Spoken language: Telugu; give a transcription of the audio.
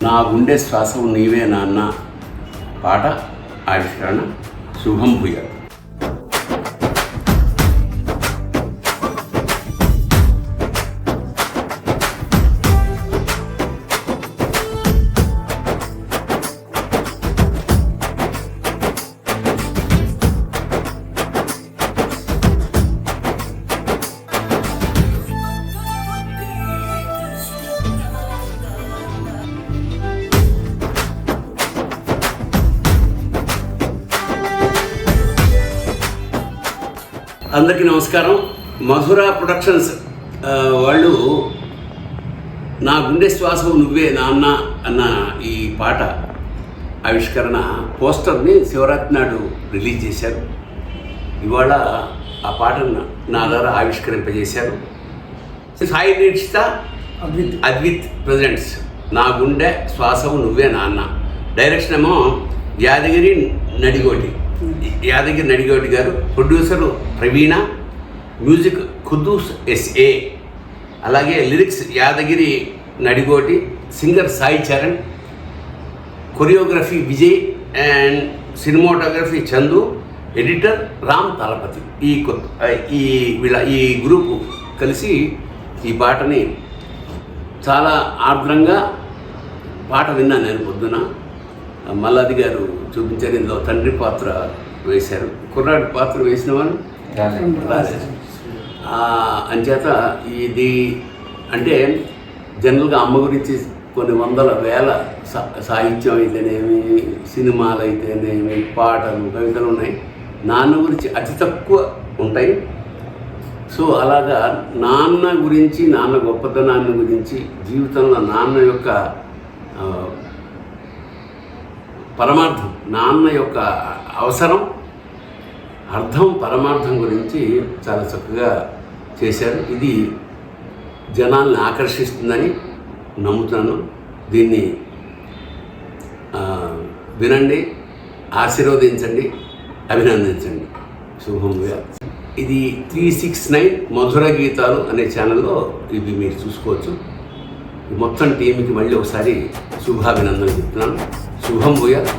నా గుండె శ్వాసవు నీవే నాన్న పాట ఆవిష్కరణ శుభం భూయాత్. అందరికీ నమస్కారం. మధుర ప్రొడక్షన్స్ వాళ్ళు నా గుండె శ్వాసవు నువ్వే నాన్న అన్న ఈ పాట ఆవిష్కరణ పోస్టర్ని శివరాత్రి నాడు రిలీజ్ చేశారు. ఇవాళ ఆ పాటను నా ద్వారా ఆవిష్కరింపజేశారు. సాయి దీక్షిత అద్విత్ ప్రెజెంట్స్ నా గుండె శ్వాసవు నువ్వే నాన్న. డైరెక్షన్ ఏమో Yadagiri Nadigoti garu, producer Praveena, music Khuddus SA, అలాగే lyrics Yadagiri Nadigoti, singer Sai Charan, choreography Vijay and cinematography Chandu, editor Ram Thalapathi. ఈ గ్రూపు కలిసి ఈ పాటని చాలా ఆర్ద్రంగా పాట విన్నాను నేను పొద్దున. మల్లాది గారు చూపించారు. ఇందులో తండ్రి పాత్ర వేశారు. కుర్రాడి పాత్ర వేసిన వాళ్ళు అంచేత ఇది అంటే జనరల్గా అమ్మ గురించి కొన్ని వందల వేల సాహిత్యం అయితేనేమి, సినిమాలు అయితేనేమి, పాటలు, కవితలు ఉన్నాయి. నాన్న గురించి అతి తక్కువ ఉంటాయి. సో అలాగా నాన్న గురించి, నాన్న గొప్పతనాన్ని గురించి, జీవితంలో నాన్న యొక్క పరమార్థం, నాన్న యొక్క అవసరం, అర్థం, పరమార్థం గురించి చాలా చక్కగా చేశారు. ఇది జనాల్ని ఆకర్షిస్తుందని నమ్ముతున్నాను. దీన్ని వినండి, ఆశీర్వదించండి, అభినందించండి. శుభంగా. ఇది 369 మధుర గీతాలు అనే ఛానల్లో ఇది మీరు చూసుకోవచ్చు. మొత్తం టీంకి మళ్ళీ ఒకసారి శుభాభినందనలు చెప్తున్నాను. శుభం భూయాత్.